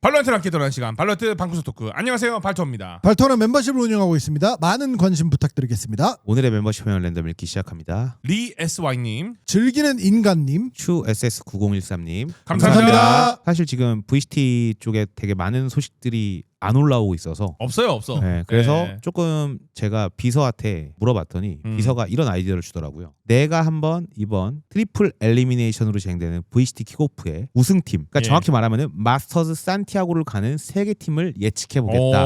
발로한테 함께 돌아가는 시간 발로한테 방구석 토크. 안녕하세요, 발토입니다. 발토는 멤버십을 운영하고 있습니다. 많은 관심 부탁드리겠습니다. 오늘의 멤버십 회원 랜덤 읽기 시작합니다. 리 SY님, 즐기는 인간님, 추 SS9013님 감사합니다. 사실 지금 VCT 쪽에 되게 많은 소식들이 안 올라오고 있어서 없어. 네, 그래서 네. 조금 제가 비서한테 물어봤더니 비서가 이런 아이디어를 주더라고요. 내가 한번 이번 트리플 엘리미네이션으로 진행되는 VCT 킥오프의 우승팀, 그러니까 예. 정확히 말하면은 마스터즈 산티아고를 가는 3개 팀을 예측해 보겠다.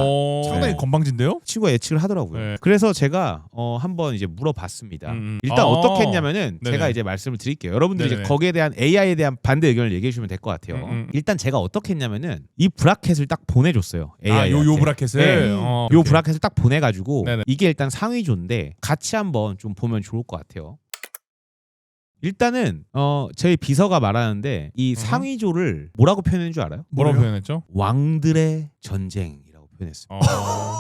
상당히 네. 건방진데요? 친구가 예측을 하더라고요. 네. 그래서 제가 한번 이제 물어봤습니다. 일단 아. 어떻게 했냐면은 네네. 제가 이제 말씀을 드릴게요. 여러분들이 이제 네네. 거기에 대한 AI에 대한 반대 의견을 얘기해 주시면 될 것 같아요. 일단 제가 어떻게 했냐면은 이 브라켓을 딱 보내줬어요. AI한테. 요 브라켓을. 네. 요 오케이. 브라켓을 딱 보내가지고 네네. 이게 일단 상위조인데 같이 한번 좀 보면 좋을 것 같아요. 일단은 저희 비서가 말하는데 이 상위조를 뭐라고 표현한 줄 알아요? 뭐라고 뭐래요? 표현했죠? 왕들의 전쟁이라고 표현했습니다. 어...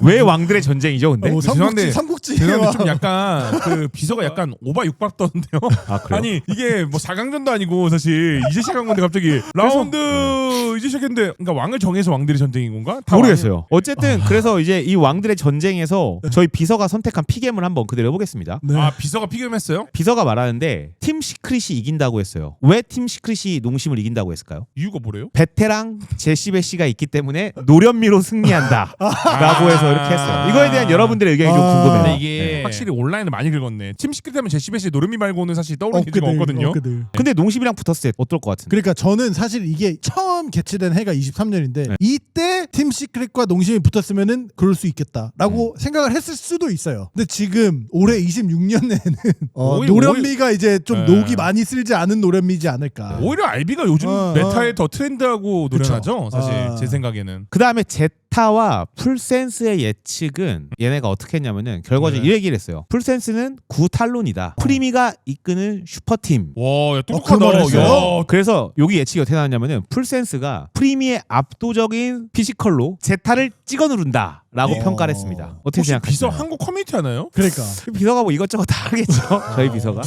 왜 왕들의 전쟁이죠, 근데? 죄송한데, 삼국지. 죄송한데 좀 약간 그 비서가 약간 오바육밥 떠는데요. 아, 그래요? 아니 이게 뭐 4강전도 아니고 사실 이제 시작한 건데 갑자기 라운드 이제 시작했는데, 그러니까 왕을 정해서 왕들의 전쟁인 건가? 다 모르겠어요. 어쨌든 그래서 이제 이 왕들의 전쟁에서 저희 비서가 선택한 피겜을 한번 그대로 해보겠습니다. 네. 아, 비서가 피겸했어요? 비서가 말하는데 팀 시크릿이 이긴다고 했어요. 왜 팀 시크릿이 농심을 이긴다고 했을까요? 이유가 뭐래요? 베테랑 제시베시가 있기 때문에 노련미로 승리한다 라고 해서 이렇게 했어요. 이거에 대한 여러분들의 의견이 좀 궁금해요. 근데 이게 네. 확실히 온라인을 많이 긁었네. 팀 시크릿 하면 제시베시 노름이 말고는 사실 떠오르는 게 없거든요. 엊그들. 근데 농심이랑 붙었을 때 어떨 것 같은데? 그러니까 저는 사실 이게 처음 개최된 해가 23년인데 네. 이때 팀 시크릿과 농심이 붙었으면은 그럴 수 있겠다라고 생각을 했을 수도 있어요. 근데 지금 올해 26년에는 노련미가 이제 좀 네. 녹이 많이 쓸지 않은 노련미지 않을까. 오히려 알비가 요즘 메타에 더 트렌드하고 노련하죠. 사실 제 생각에는. 그 다음에 제타와 풀센스의 예측은 얘네가 어떻게 했냐면은 결과적으로 네. 이 얘기를 했어요. 풀센스는 구탈론이다. 프리미가 이끄는 슈퍼팀. 와, 야, 그 똑똑하다. 말 했어요? 야, 그래서 여기 예측이 어떻게 나왔냐면은 풀센스가 프리미의 압도적인 피지컬로 제타를 찍어 누른다 라고 평가를 했습니다. 어떻게 혹시 비서 생각하시나요? 한국 커뮤니티 하나요? 그러니까. 비서가 뭐 이것저것 다 하겠죠. 저희 비서가.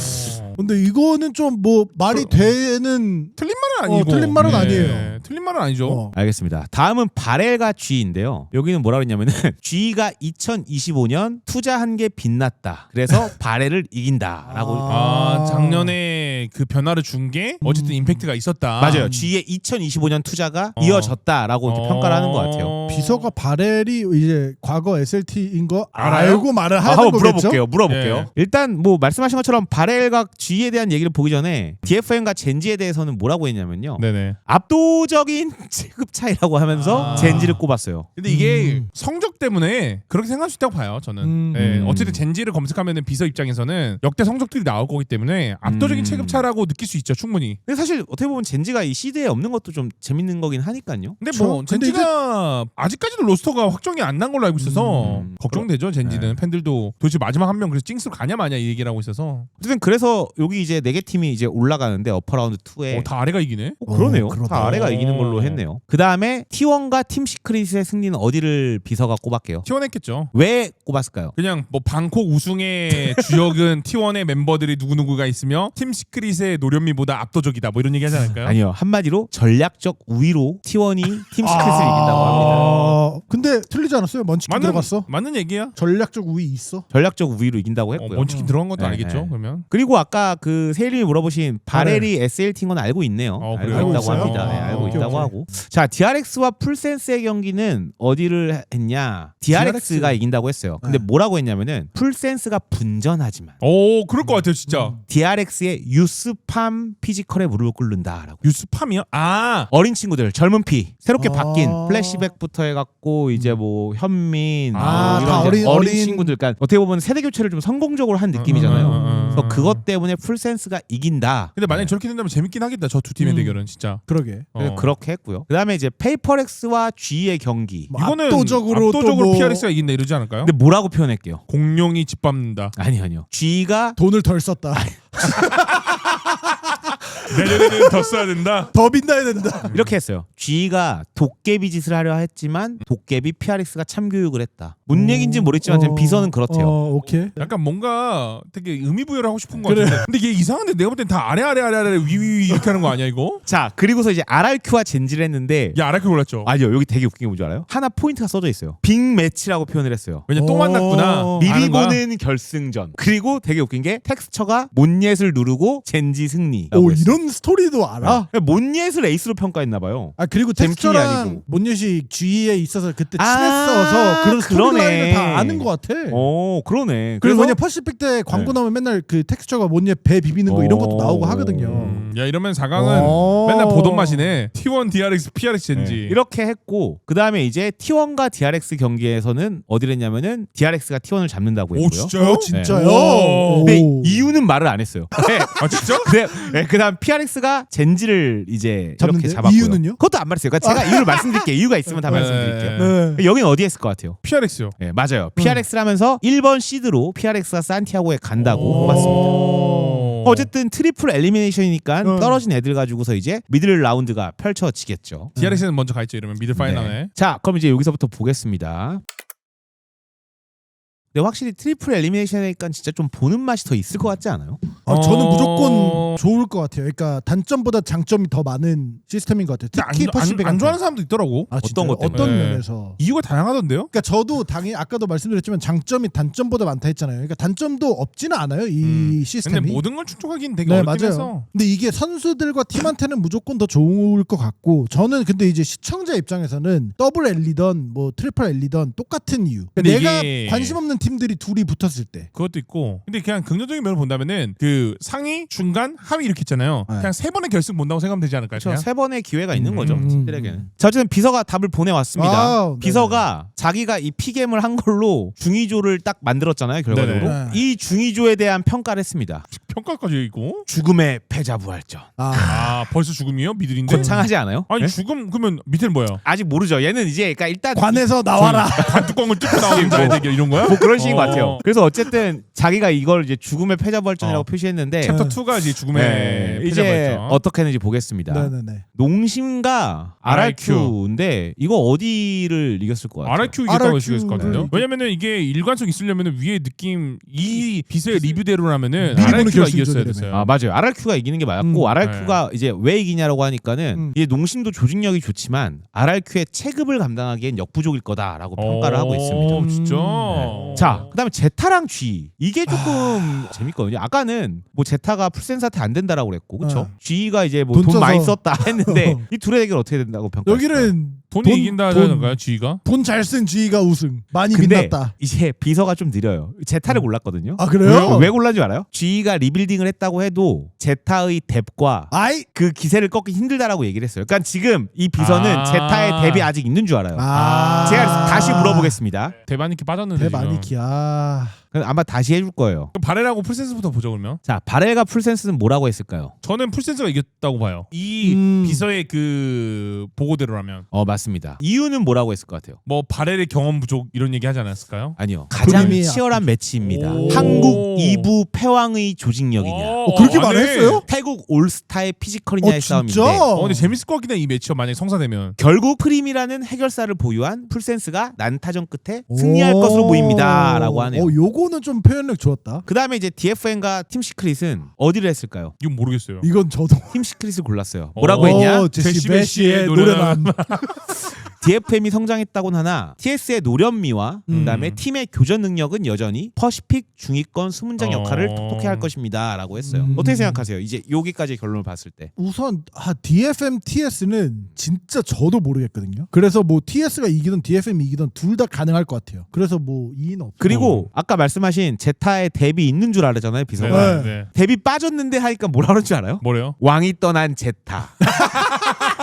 근데 이거는 좀 뭐 말이 되는 틀린 말은 아니고. 틀린 말은 아니에요. 틀린 말은 아니죠. 알겠습니다. 다음은 바렐과 G인데요. 여기는 뭐라 그랬냐면은 G가 2025년 투자한 게 빛났다. 그래서 바렐을 이긴다라고. 작년에 그 변화를 준 게 어쨌든 임팩트가 있었다. 맞아요. G의 2025년 투자가 이어졌다라고 이렇게 평가를 하는 것 같아요. 비서가 바렐이 이제 과거 SLT인 거 알아요? 알고 말을 하는 한번 거겠죠? 물어볼게요. 예. 일단 뭐 말씀하신 것처럼 바렐과 G에 대한 얘기를 보기 전에 DFM과 젠지에 대해서는 뭐라고 했냐면요. 네네. 압도적인 체급 차이라고 하면서 젠지를 꼽았어요. 근데 이게 성적 때문에 그렇게 생각할 수 있다고 봐요. 저는. 네, 어쨌든 젠지를 검색하면은 비서 입장에서는 역대 성적들이 나올 거기 때문에 압도적인 체급 차라고 느낄 수 있죠, 충분히. 근데 사실 어떻게 보면 젠지가 이 시드에 없는 것도 좀 재밌는 거긴 하니까요. 근데 뭐 근데 젠지가 아직까지도 로스터가 확정이 안 난 걸로 알고 있어서 걱정되죠. 젠지는 네. 팬들도 도대체 마지막 한 명 그래서 찡스로 가냐 마냐 이 얘기를 하고 있어서. 어쨌든 그래서 여기 이제 4개 팀이 이제 올라가는데 어퍼라운드 2에 다 아래가 이기네. 그러네요. 그러다. 다 아래가 이기는 걸로 했네요. 그 다음에 T1과 팀 시크릿의 승리는 어디를 비서가 꼽았게요? T1했겠죠. 왜 꼽았을까요? 그냥 뭐 방콕 우승의 주역은 T1의 멤버들이 누구누구가 있으며 팀 시크릿의 노련미보다 압도적이다 뭐 이런 얘기 하지 않을까요? 아니요. 한마디로 전략적 우위로 T1이 팀 시크릿을 이긴다고 합니다. 근데 틀리지 않았어요? 먼치킨 들어갔어? 맞는 얘기야. 전략적 우위 있어? 전략적 우위로 이긴다고 했고요. 먼치킨 들어간 것도 네, 알겠죠. 네. 그러면. 그리고 아까 그 세일님이 물어보신 바렐이 SLT인 건 알고 있네요. 그래요? 알고 있다고 있어요? 합니다. 네, 알고 오케이, 있다고 오케이. 하고. 자, DRX와 풀센스의 경기는 어디를 했냐? DRX가 이긴다고 했어요. 근데 뭐라고 했냐면은 풀센스가 분전하지만 오, 그럴 것 같아요, 진짜. DRX의 유스팜 피지컬에 무릎을 꿇는다라고. 유스팜이요? 아, 어린 친구들, 젊은 피, 새롭게 아. 바뀐 플래시백부터 해갖고 이제 뭐 현민, 아, 뭐 다 이런 이제 어린 어린 친구들, 그러니까 어떻게 보면 세대 교체를 좀 성공적으로 한 느낌이잖아요. 그래서 그것 때문에 풀센스가 이긴다. 근데 만약에 저렇게 된다면 재밌긴 하겠다. 저 두 팀의 대결은 진짜. 그러게. 그래서 그렇게 했고요. 그다음에 이제 페이퍼렉스와 G의 경기. 뭐 이거는 압도적으로 또 뭐 PRX가 이긴다 이러지 않을까요? 근데 뭐라고 표현할게요? 공룡이 짓밟는다. 아니요. G가 돈을 덜 썼다. 내년에는 더 써야 된다. 더 빛나야 된다. 이렇게 했어요. G가 도깨비 짓을 하려 했지만 도깨비 PRX가 참교육을 했다. 뭔 얘기인지 모르겠지만 비서는 그렇대요. 오케이. 약간 뭔가 되게 의미부여를 하고 싶은 거 그래. 같은데. 근데 이게 이상한데 내가 볼 땐 다 아래 위 이렇게 하는 거 아니야 이거? 자, 그리고서 이제 RRQ와 젠지를 했는데 야 아래 골랐죠. 아니요, 여기 되게 웃긴 게 뭔지 알아요? 하나 포인트가 써져 있어요. 빅매치라고 표현을 했어요. 왜냐 또 만났구나. 미리 아는 거야? 보는 결승전. 그리고 되게 웃긴 게 텍스처가 몬예슬 누르고 젠지 승리. 오 이런 스토리도 알아? 몬예슬 에이스로 평가했나 봐요. 아 그리고 잼킨이 텍스처랑 아니고. 몬예시 G에 있어서 그때 아, 친했어서 그런 그러네. 스토리라인을 다 아는 것 같아. 그러네. 그리고 뭐냐 퍼시픽 때 광고 나오면 맨날 그 텍스처가 몬예 배 비비는 거 이런 것도 나오고 하거든요. 야 이러면 4강은 맨날 보던 맛이네. T1 DRX PRX 젠지. 이렇게 했고 그 다음에 이제 T1과 DRX 경기에서는 어디를 했냐면은 DRX가 T1을 잡는다고 했고요. 오 진짜요? 진짜요? 오. 근데 이유는 말을 안 했어요. 네. 아 진짜? 그다음 PRX가 젠지를 이제 잡는데? 이렇게 잡았고요. 이유는요? 그것도 안 말했어요. 그러니까 제가 이유를 말씀드릴게요. 이유가 있으면 다 말씀드릴게요. 네. 여기는 어디 했을 것 같아요? PRX요. 네, 맞아요. PRX를 하면서 1번 시드로 PRX가 산티아고에 간다고 봤습니다. 어쨌든 트리플 엘리미네이션이니까 떨어진 애들 가지고서 이제 미들 라운드가 펼쳐지겠죠. DRX는 먼저 가 있죠. 이러면 미드 파이널에. 네. 자, 그럼 이제 여기서부터 보겠습니다. 근데 확실히 트리플 엘리미네이션이니까 진짜 좀 보는 맛이 더 있을 것 같지 않아요? 저는 무조건 좋을 것 같아요. 그러니까 단점보다 장점이 더 많은 시스템인 것 같아요. 특히 퍼시픽 안 좋아하는 사람도 있더라고. 어떤 것 때문에? 어떤 네. 면에서? 이유가 다양하던데요? 그러니까 저도 당연히 아까도 말씀드렸지만 장점이 단점보다 많다 했잖아요. 그러니까 단점도 없지는 않아요. 이 시스템이. 근데 모든 걸 충족하기는 되게 네, 어렵긴 맞아요. 해서. 근데 이게 선수들과 팀한테는 무조건 더 좋을 것 같고 저는 근데 이제 시청자 입장에서는 더블 L이던 뭐 트리플 L이던 똑같은 이유. 그러니까 근데 내가 이게- 관심 없는 팀들이 둘이 붙었을 때 그것도 있고. 근데 그냥 긍정적인 면을 본다면은 그 상위, 중간, 하위 이렇게 있잖아요. 네. 그냥 세 번의 결승 본다고 생각하면 되지 않을까요? 그렇죠. 그냥? 세 번의 기회가 있는 거죠. 음. 팀들에게는. 자, 어쨌든 비서가 답을 보내왔습니다. 아, 비서가 자기가 이 피겜을 한 걸로 중위조를 딱 만들었잖아요. 결과적으로. 네네. 이 중위조에 대한 평가를 했습니다. 평가까지 있고. 죽음의 패자부활전. 아, 벌써 죽음이요? 미들인데. 거창하지 않아요? 아니 네? 죽음 그러면 밑에는 뭐야? 아직 모르죠. 얘는 이제 그러니까 일단 관에서 나와라. 관뚜껑을 뚫고 나오는 자야 되게 이런 거야? 뭐 그런 식인 것 어. 같아요. 그래서 어쨌든 자기가 이걸 이제 죽음의 패자부활전이라고 표시했는데 챕터 2가 이제 죽음의 네, 이제 패자부활전. 어떻게 했는지 보겠습니다. 네네네. 농심과 RRQ인데 이거 어디를 이겼을 것 같아요? RRQ 이겼다고 RRQ 하시겠을 것 같은데요? 네. 왜냐면은 이게 일관성 있으려면은 위에 느낌 이 비서의 리뷰대로라면은 미리 보는 RRQ가 이겼어야 결승전이라며. 됐어요. 아 맞아요. RRQ가 이기는 게 맞았고 RRQ가 이제 왜 이기냐라고 하니까는 음. 이게 농심도 조직력이 좋지만 RRQ의 체급을 감당하기엔 역부족일 거다라고 평가를 하고 있습니다. 진짜. 네. 자, 그다음에 제타랑 G 이게 조금 재밌거든요. 아까는 뭐 제타가 풀센사태 안 된다라고 그랬고, 그렇죠? G가 이제 뭐 돈 돈 많이 써서. 썼다 했는데 이 둘의 대결 어떻게 된다고 평가? 여기는 돈이 이긴다는가요, G가? 돈 잘 쓴 G가 우승. 많이 근데 빛났다. 이제 비서가 좀 느려요. 제타를 골랐거든요. 아 그래요? 왜 골랐는지 알아요? G가 리빌딩을 했다고 해도 제타의 뎁과 아이. 그 기세를 꺾기 힘들다라고 얘기를 했어요. 그러니까 지금 이 비서는 제타의 뎁이 아직 있는 줄 알아요. 제가 다시 물어보겠습니다. 대바니키 빠졌는데 지금. 대바니키야. 아마 다시 해줄 거예요. 그럼 바렐하고 풀센스부터 보죠 그러면. 자, 바렐과 풀센스는 뭐라고 했을까요? 저는 풀센스가 이겼다고 봐요. 이 비서의 그 보고대로라면. 맞습니다. 이유는 뭐라고 했을 것 같아요? 뭐 바렐의 경험 부족 이런 얘기 하지 않았을까요? 아니요. 가장 그림이 치열한 매치입니다. 오. 한국 2부 패왕의 조직력이냐, 그렇게 안 해. 말했어요? 태국 올스타의 피지컬이냐의 싸움인데 근데 재밌을 것 같긴 해 이 매치업 만약에 성사되면. 결국 프림이라는 해결사를 보유한 풀센스가 난타전 끝에 승리할 것으로 보입니다라고 하네요. 요거는 좀 표현력 좋았다. 그 다음에 이제 DFN과 팀 시크릿은 어디를 했을까요? 이건 모르겠어요. 이건 저도. 팀 시크릿을 골랐어요. 뭐라고 했냐? 제시 베시의 노래만. DFM이 성장했다고는 하나 TS의 노련미와 그다음에 팀의 교전 능력은 여전히 퍼시픽 중위권 수문장 역할을 톡톡히 할 것입니다 라고 했어요. 어떻게 생각하세요? 이제 여기까지 결론을 봤을 때. 우선 DFM, TS는 진짜 저도 모르겠거든요. 그래서 뭐 TS가 이기든 DFM이 이기든 둘 다 가능할 것 같아요. 그래서 뭐 2인 없고. 그리고 아까 말씀하신 제타의 뎁이 있는 줄 알았잖아요, 비서가. 네. 뎁이 빠졌는데 하니까 뭐라 그러는 줄 알아요? 뭐래요? 왕이 떠난 제타.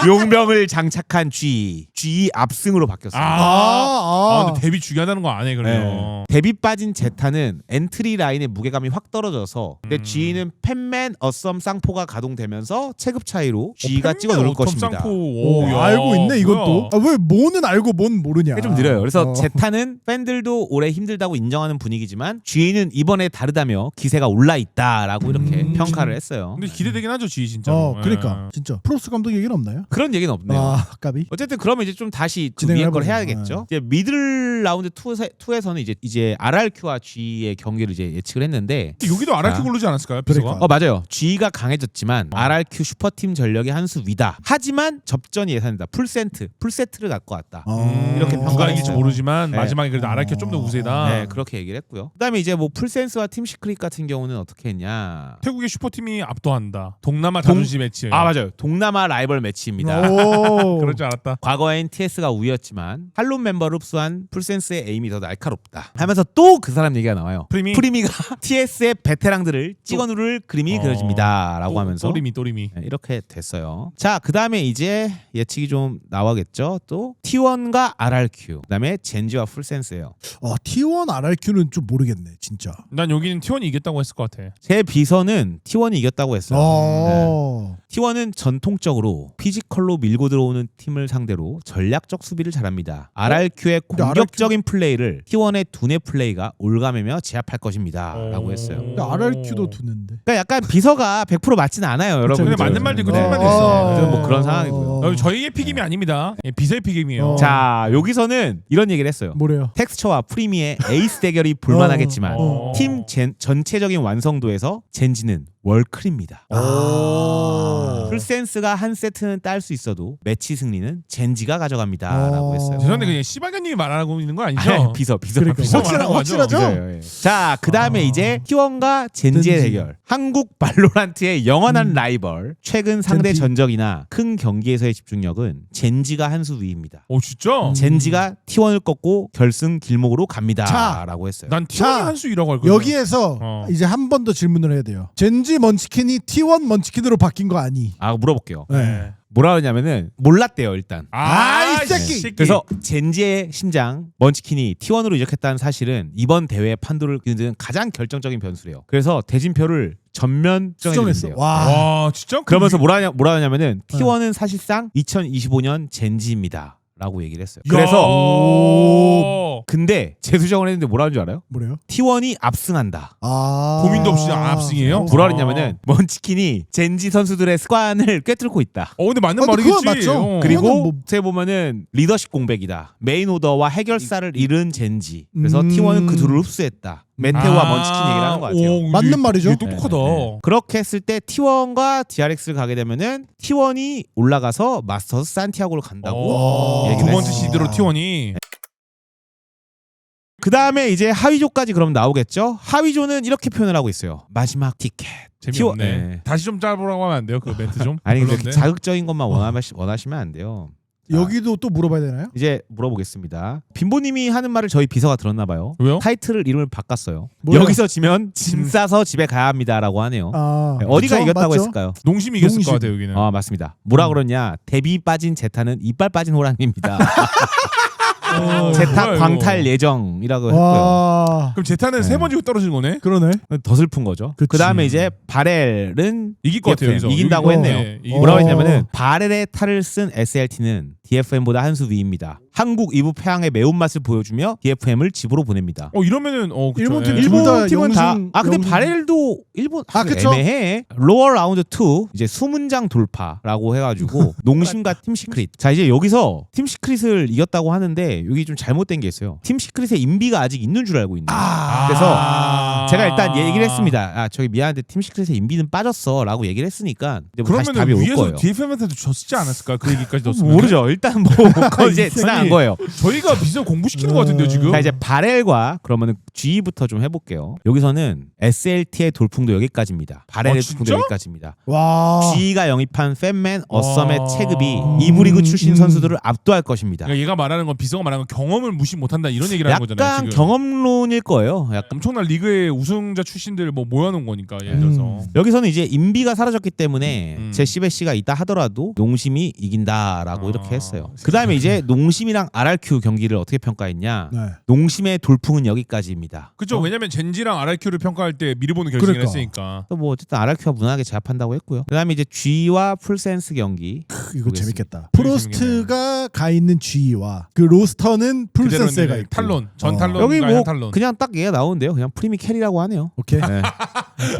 용병을 장착한 G 압승으로 바뀌었습니다. 근데 데뷔 중요하다는 거 안 해 그래요. 데뷔 빠진 제타는 엔트리 라인의 무게감이 확 떨어져서 근데 G는 팬맨 어썸 쌍포가 가동되면서 체급 차이로 G가 찍어 누를 것입니다. 알고 있네 이것도. 왜 뭐는 알고 뭔 모르냐. 좀 느려요. 그래서 제타는 팬들도 올해 힘들다고 인정하는 분위기지만 G는 이번에 다르다며 기세가 올라 있다라고 이렇게 평가를 했어요. 근데 기대되긴 하죠 G 진짜. 그러니까 진짜 프로스 감독 얘기는 없나요? 그런 얘기는 없네요. 까비. 어쨌든 그러면 이제 좀 다시 그 진행을 위에 걸 해보자. 해야겠죠. 이제 미들 라운드 2에서는 이제 RRQ와 G의 경기를 이제 예측을 했는데 여기도 RRQ 자. 고르지 않았을까요? 비서가? 맞아요. G가 강해졌지만 RRQ 슈퍼팀 전력이 한 수 위다. 하지만 접전이 예상된다. 풀세트를 갖고 왔다. 이렇게 누가 평가를 이길지 했어요. 모르지만 네. 마지막에 그래도 RRQ 좀 더 우세다. 네, 그렇게 얘기를 했고요. 그다음에 이제 뭐 풀센스와 팀 시크릿 같은 경우는 어떻게 했냐? 태국의 슈퍼팀이 압도한다. 동남아 자존심 매치. 맞아요. 동남아 라이벌 매치입니다. 그럴 줄 알았다. 과거엔 TS가 우위였지만 할론 멤버를 흡수한 풀센스의 에임이 더 날카롭다 하면서 또 그 사람 얘기가 나와요. 프리미가 TS의 베테랑들을 찍어 누를 그림이 그려집니다 라고 하면서 또리미. 네, 이렇게 됐어요. 자, 그 다음에 이제 예측이 좀 나와겠죠. 또 T1과 RRQ, 그 다음에 젠지와 풀센스예요. T1 RRQ는 좀 모르겠네 진짜. 난 여기는 T1이 이겼다고 했을 것 같아. 제 비서는 T1이 이겼다고 했어요. 네. T1은 전통적으로 피지컬로 밀고 들어오는 팀을 상대로 전략적 수비를 잘합니다. RRQ의 공격적인 플레이를 T1의 두뇌 플레이가 올가매며 제압할 것입니다 라고 했어요. 근데 RRQ도 두는데. 그러니까 약간 비서가 100% 맞지는 않아요, 여러분. 근데 맞는 말도 있고 틀린 말도 네. 있어. 뭐 그런 상황이고요. 저희의 픽임이 아닙니다. 비서의 픽임이에요. 자, 여기서는 이런 얘기를 했어요. 뭐래요? 텍스처와 프리미의 에이스 대결이 볼만하겠지만 팀 전체적인 완성도에서 젠지는 월클입니다. 풀센스가 한 세트는 딸 수 있어도 매치 승리는 젠지가 가져갑니다 라고 했어요. 죄송한데 그냥 씨발견님이 말하고 있는 거 아니죠? 비서 그러니까. 말하는 거죠? 확실하죠? 자, 그 다음에 이제 T1과 젠지의 대결. 한국 발로란트의 영원한 라이벌. 최근 상대 젠지. 전적이나 큰 경기에서의 집중력은 젠지가 한 수 위입니다. 진짜? 젠지가 T1을 꺾고 결승 길목으로 갑니다 자, 라고 했어요. 난 T1이 한 수이라고 알거든. 여기에서 이제 한 번 더 질문을 해야 돼요. 젠지 먼치킨이 T1 먼치킨으로 바뀐 거 아니? 물어볼게요. 네. 뭐라 그러냐면은 몰랐대요 일단. 이 새끼! 그래서 젠지의 심장 먼치킨이 T1으로 이적했다는 사실은 이번 대회의 판도를 그리는 가장 결정적인 변수래요. 그래서 대진표를 전면 수정했어. 수정했어요. 와 진짜? 그러면서 뭐라 하냐면은 T1은 사실상 2025년 젠지입니다 라고 얘기를 했어요. 그래서 근데 재수정을 했는데 뭐라는 줄 알아요? 뭐래요? T1이 압승한다. 고민도 없이 압승이에요? 뭐라 그랬냐면은 먼치킨이 젠지 선수들의 습관을 꿰뚫고 있다. 근데 맞는 근데 말이겠지. 그건 맞죠. 그리고 그거는 뭐- 어떻게 보면은 리더십 공백이다. 메인 오더와 해결사를 잃은 젠지. 그래서 음. T1은 그 둘을 흡수했다. 메테오와 먼치킨 얘기를 하는 것 같아요. 맞는 말이죠. 이게 똑똑하다. 네. 그렇게 했을 때 T1과 DRX를 가게 되면은 T1이 올라가서 마스터스 산티아고를 간다고 두 얘기를 번째 했어요. 시드로 T1이. 그 다음에 이제 하위조까지 그럼 나오겠죠. 하위조는 이렇게 표현을 하고 있어요. 마지막 티켓. 재미없네. 네. 다시 좀 짧으라고 하면 안 돼요? 그 멘트 좀. 아니 근데 별론데? 자극적인 것만 원하시면 안 돼요. 여기도 또 물어봐야 되나요? 이제 물어보겠습니다. 빈보님이 하는 말을 저희 비서가 들었나 봐요. 왜요? 타이틀을 이름을 바꿨어요. 뭐야? 여기서 지면 짐 싸서 집에 가야 합니다라고 하네요. 네, 어디가 그쵸? 이겼다고 맞죠? 했을까요? 농심이 이겼을 농심. 것 같아요 여기는. 맞습니다. 뭐라 그러냐? 데뷔 빠진 제타는 이빨 빠진 호랑이입니다. 제타 뭐야, 광탈 이거. 예정이라고 했고요. 와. 그럼 제타는 세 번 지고 떨어진 거네? 그러네. 더 슬픈 거죠. 그치. 그 다음에 이제 바렐은 이길 것 같아요 여기서. 이긴다고 여기- 했네요. 네, 이길 뭐라고 것 같아요. 했냐면은 바렐의 탈을 쓴 SLT는 DFM보다 한 수 위입니다. 한국 이부 패양의 매운맛을 보여주며 DFM을 집으로 보냅니다. 이러면은 그쵸. 일본 팀 예. 둘 다 일본 팀은 다. 영승- 근데 영승- 바렐도 일본 그쵸? 애매해. 로어 라운드 2 이제 수문장 돌파라고 해가지고 농심과 팀 시크릿. 자 이제 여기서 팀 시크릿을 이겼다고 하는데 여기 좀 잘못된 게 있어요. 팀 시크릿의 인비가 아직 있는 줄 알고 있는. 그래서 제가 일단 얘기를 했습니다. 저기 미안한데 팀 시크릿의 인비는 빠졌어라고 얘기를 했으니까 이제 뭐 다시 답이 그러면은 올 위에서 거예요. DFM한테도 졌지 않았을까? 그 얘기까지 넣었으면. 모르죠. 일단 뭐 그건 이제 지나간 거예요. 저희가 비서 공부시키는 것 같은데요 지금. 자 이제 바렐과 그러면은 G부터 좀 해볼게요. 여기서는 SLT의 돌풍도 여기까지입니다. 바렐의 돌풍도 진짜? 여기까지입니다. 와. G가 영입한 팬맨 어썸의 와. 체급이 이브리그 출신 선수들을 압도할 것입니다. 그러니까 얘가 말하는 건 비서가 말하는 건 경험을 무시 못한다 이런 얘기를 하는 거잖아요 약간 지금. 경험론일 거예요. 약간 엄청난 리그에 우승자 출신들 뭐 모여놓은 거니까 예를 들어서. 여기서는 이제 인비가 사라졌기 때문에 제시 베시가 있다 하더라도 농심이 이긴다라고 이렇게 했어요. 그 다음에 이제 농심이랑 RRQ 경기를 어떻게 평가했냐? 네. 농심의 돌풍은 여기까지입니다. 그렇죠. 왜냐면 젠지랑 RRQ를 평가할 때 미리 보는 결승을 그러니까. 했으니까. 또 뭐 어쨌든 RRQ가 무난하게 제압한다고 했고요. 그 다음에 이제 G와 풀센스 경기. 이거 보겠습니다. 재밌겠다. 프로스트가 가 있는 G와 그 로스터는 풀센스가 있고. 탈론, 전 탈론, 여기 뭐 탈론. 그냥 딱 얘가 나오는데요. 그냥 프리미 캐리라고 하네요. 오케이. 네.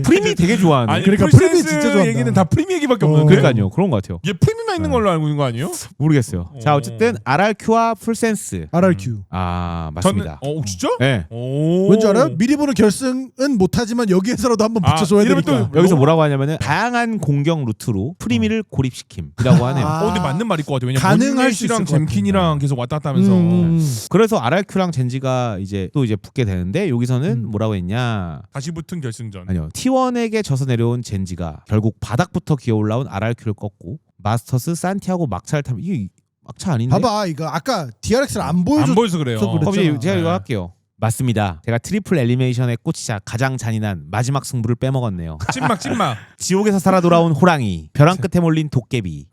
프리미 되게 좋아하네. 아니 그러니까 풀센스 프리미 진짜 좋아한다. 얘기는 다 프리미 얘기밖에 없는데. 그러니까요. 그런 것 같아요. 얘 프리미만 있는 걸로 알고 있는 거 아니에요? 모르겠어요. 자 어쨌든 RRQ와 풀센스. RRQ. 아 맞습니다. 진짜? 네. 오. 왠지 알아요? 미리 보는 결승은 못하지만 여기에서라도 한번 붙여줘야 이러면 되니까. 또 여기서 뭐라고 하냐면은 다양한 공격 루트로 프리미를 고립시킴이라고 하네요. 근데 맞는 말일 것 같아요. 왜냐면 가능할 수 씨랑 있을 것 잼킨이랑 계속 왔다 갔다 하면서 그래서 RRQ랑 젠지가 이제 또 이제 붙게 되는데 여기서는 뭐라고 했냐? 다시 붙은 결승전. 아니요. T1에게 져서 내려온 젠지가 결국 바닥부터 기어 올라온 RRQ를 꺾고 마스터스 산티아고 막차를 타면 이게 막차 아닌데? 봐봐 이거 아까 DRX를 안 보여줘. 안 보여서 그래요. 그래서 그랬죠. 그럼 이제 제가 이거 네. 할게요. 맞습니다. 제가 트리플 엘리미네이션에 꽂히자 가장 잔인한 마지막 승부를 빼먹었네요. 찐막. 지옥에서 살아 돌아온 호랑이, 벼랑 끝에 몰린 도깨비.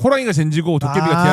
호랑이가 젠지고 도깨비가 아.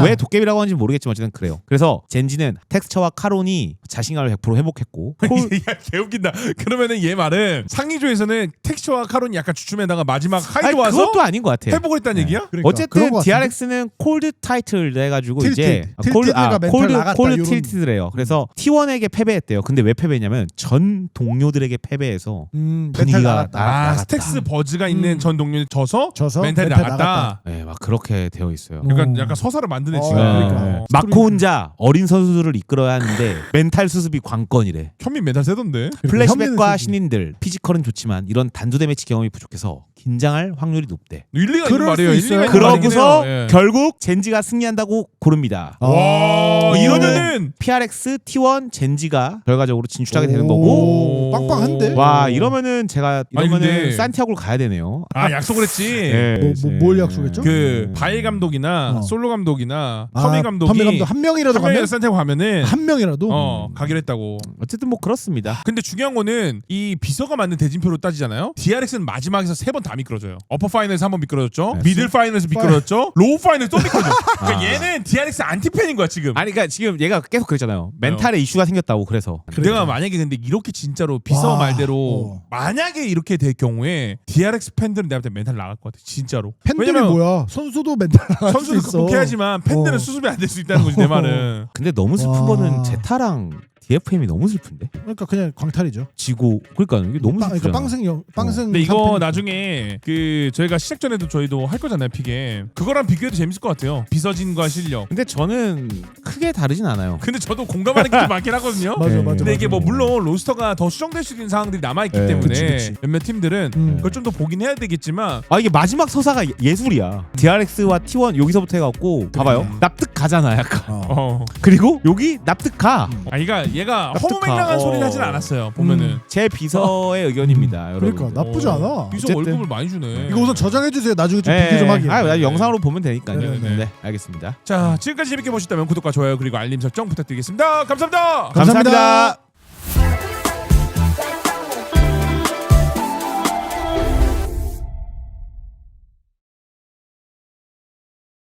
DRX예요. 왜 도깨비라고 하는지 모르겠지만 어쨌든 그래요. 그래서 젠지는 텍스처와 카론이 자신감을 100% 회복했고 야, 개웃긴다. 그러면은 얘 말은 상위조에서는 텍스처와 카론이 약간 주춤에다가 마지막 하이드 와서 그것도 아닌 것 같아요. 회복을 했다는 얘기야? 그러니까, 그런 어쨌든 것 같은데? DRX는 콜드 타이틀 해가지고 틸티드. 이제 틸티드가 멘탈 나갔다, 콜드 요런. 틸티드래요. 그래서 T1에게 패배했대요. 근데 왜 패배했냐면 전 동료들에게 패배해서 멘탈 분위기가 나갔다. 나갔다. 스택스 버즈가 있는 전 동료에 져서 멘탈이 멘탈 나갔다. 네, 막 그렇게 되어 있어요. 그러니까 약간 서사를 만드네 지금. 그러니까. 마코 혼자 어린 선수들을 이끌어야 하는데 멘탈 수습이 관건이래. 현민 멘탈 세던데. 플래시백과 현민은 신인들 피지컬은 좋지만 이런 단두대 매치 경험이 부족해서 긴장할 확률이 높대. 일리가 있는 그럴 말이에요. 수 있어요. 일리가 있는 말이긴 그러고서 해요. 예. 결국 젠지가 승리한다고 고릅니다. 와 이러면은 PRX, T1, 젠지가 결과적으로 진출하게 되는 오, 거고. 빵빵한데? 와 이러면은 제가 이러면은 근데- 산티아고를 가야 되네요. 약속을 했지. 네, 뭘 약속했죠? 그 바일 감독이나 어. 솔로 감독이나 터미 감독이 터미 감독 한 명이라도 가면 산티아고 가면은 한 명이라도 가기로 했다고. 어쨌든 뭐 그렇습니다. 근데 중요한 거는 이 비서가 만든 대진표로 따지잖아요. DRX는 마지막에서 3번 다 미끄러져요. 어퍼 파이널에서 1번 미끄러졌죠. 네. 미들 파이널에서 미끄러졌죠. 로우 파이널에서 또 미끄러져. 그러니까 얘는 DRX 안티팬인 거야 지금. 아니 그러니까 지금 얘가 계속 그랬잖아요. 멘탈에 이슈가 생겼다고 그래서. 내가 만약에 근데 이렇게 진짜로 비서 와, 말대로 만약에 이렇게 될 경우에 DRX 팬들은 내가 볼 때 멘탈 나갈 것 같아 진짜로. 팬들이 왜냐면 뭐야? 선수도 멘탈 나갈 수 선수는 있어. 극복해야지만 팬들은 어. 수습이 안 될 수 있다는 거지 내 말은. 근데 너무 슬픈 와. 거는 제타랑 DFM이 너무 슬픈데 그러니까 그냥 광탈이죠. 지고 그러니까 이게 너무 그러니까 슬프잖아. 빵승. 근데 이거 삼패니까. 나중에 그 저희가 시작 전에도 저희도 할 거잖아요 피게. 그거랑 비교해도 재밌을 것 같아요. 비서진과 실력. 근데 저는 크게 다르진 않아요. 근데 저도 공감하는 게 좀 많긴 하거든요. 맞아 네. 맞아. 근데 이게 맞아. 뭐 물론 로스터가 더 수정될 수 있는 상황들이 남아있기 네, 때문에 그치. 몇몇 팀들은 그걸 좀 더 보긴 해야 되겠지만 아 이게 마지막 서사가 예술이야. DRX와 T1 여기서부터 해갖고 봐봐요. 납득 가잖아 약간. 그리고 여기 납득 가. 그러니까 얘가 납득하. 허무맹랑한 소리는 하진 않았어요 보면은. 제 비서의 의견입니다. 여러분. 그러니까 나쁘지 않아. 비서 어쨌든. 월급을 많이 주네. 이거 우선 저장해 주세요. 나중에 좀 비교 좀 하게. 나중에 영상으로 보면 되니까요. 네네네. 네, 알겠습니다. 자 지금까지 재밌게 보셨다면 구독과 좋아요 그리고 알림 설정 부탁드리겠습니다. 감사합니다. 감사합니다.